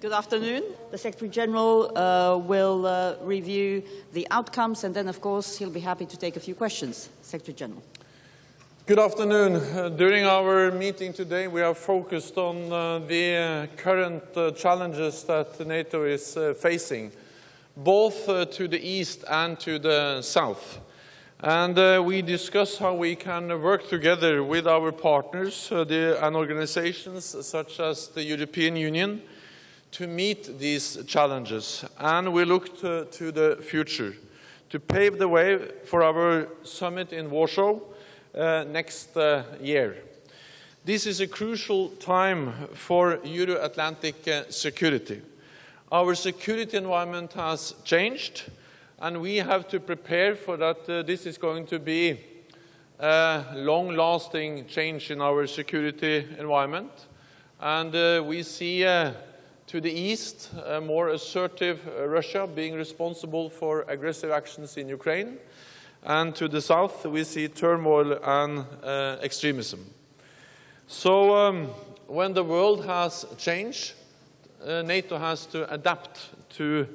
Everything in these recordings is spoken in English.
Good afternoon. The Secretary General will review the outcomes, and then, of course, he'll be happy to take a few questions. Secretary General. Good afternoon. During our meeting today, we are focused on the current challenges that NATO is facing, both to the east and to the south. And we discuss how we can work together with our partners and organizations such as the European Union to meet these challenges. And we look to the future, to pave the way for our summit in Warsaw next year. This is a crucial time for Euro-Atlantic security. Our security environment has changed, and we have to prepare for that. This is going to be a long-lasting change in our security environment. And we see to the east a more assertive Russia being responsible for aggressive actions in Ukraine. And to the south, we see turmoil and extremism. So when the world has changed, NATO has to adapt to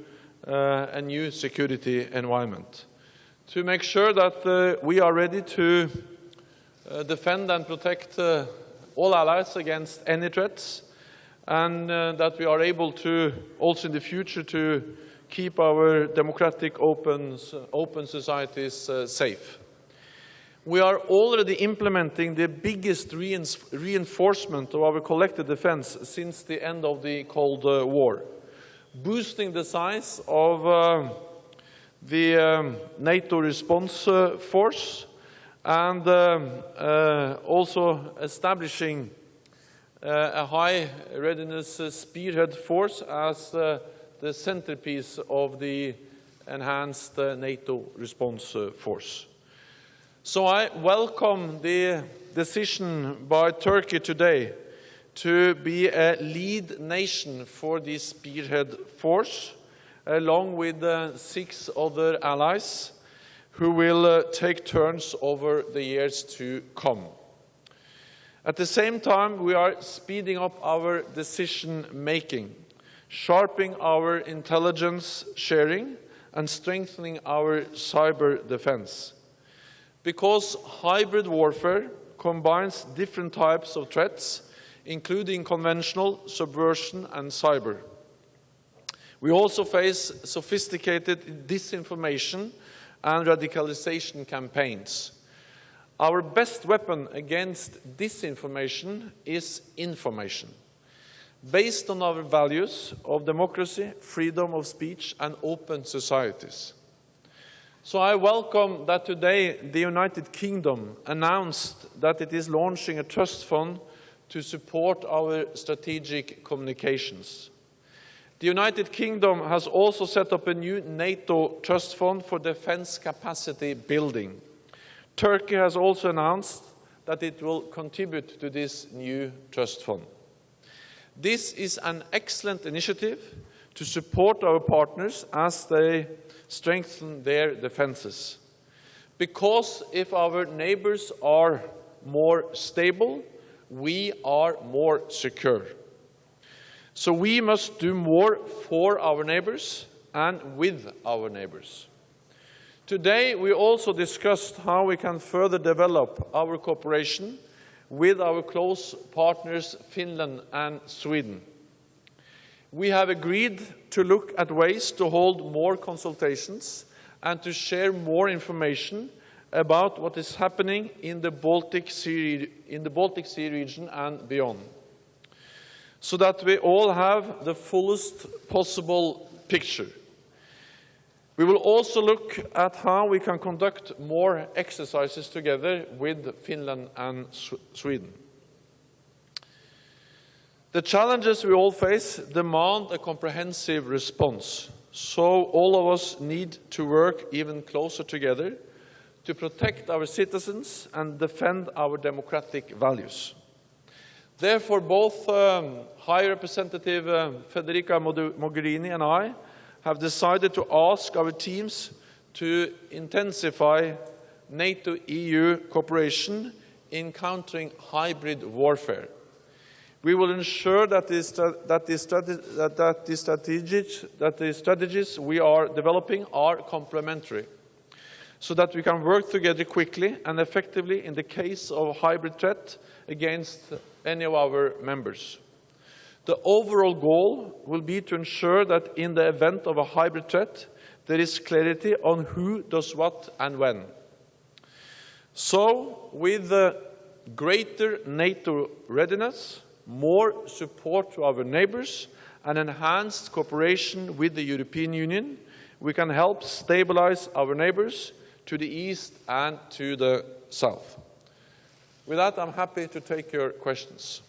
a new security environment to make sure that we are ready to defend and protect all allies against any threats, and that we are able to, also in the future, to keep our democratic, open societies safe. We are already implementing the biggest reinforcement of our collective defense since the end of the Cold War, boosting the size of the NATO response force, and also establishing a high readiness spearhead force as the centerpiece of the enhanced NATO response force. So I welcome the decision by Turkey today to be a lead nation for this spearhead force, along with 6 other allies who will take turns over the years to come. At the same time, we are speeding up our decision-making, sharpening our intelligence sharing, and strengthening our cyber defense. Because hybrid warfare combines different types of threats, including conventional, subversion, and cyber. We also face sophisticated disinformation and radicalization campaigns. Our best weapon against disinformation is information, based on our values of democracy, freedom of speech, and open societies. So I welcome that today the United Kingdom announced that it is launching a trust fund to support our strategic communications. The United Kingdom has also set up a new NATO trust fund for defense capacity building. Turkey has also announced that it will contribute to this new trust fund. This is an excellent initiative to support our partners as they strengthen their defenses. Because if our neighbors are more stable, we are more secure. So we must do more for our neighbors and with our neighbors. Today, we also discussed how we can further develop our cooperation with our close partners, Finland and Sweden. We have agreed to look at ways to hold more consultations and to share more information about what is happening in the Baltic Sea region and beyond, so that we all have the fullest possible picture. We will also look at how we can conduct more exercises together with Finland and Sweden. The challenges we all face demand a comprehensive response, so all of us need to work even closer together to protect our citizens and defend our democratic values. Therefore, both High Representative Federica Mogherini and I have decided to ask our teams to intensify NATO-EU cooperation in countering hybrid warfare. We will ensure that the strategies we are developing are complementary, so that we can work together quickly and effectively in the case of a hybrid threat against any of our members. The overall goal will be to ensure that in the event of a hybrid threat, there is clarity on who does what and when. So, with the greater NATO readiness, more support to our neighbors, and enhanced cooperation with the European Union, we can help stabilize our neighbors to the east and to the south. With that, I'm happy to take your questions.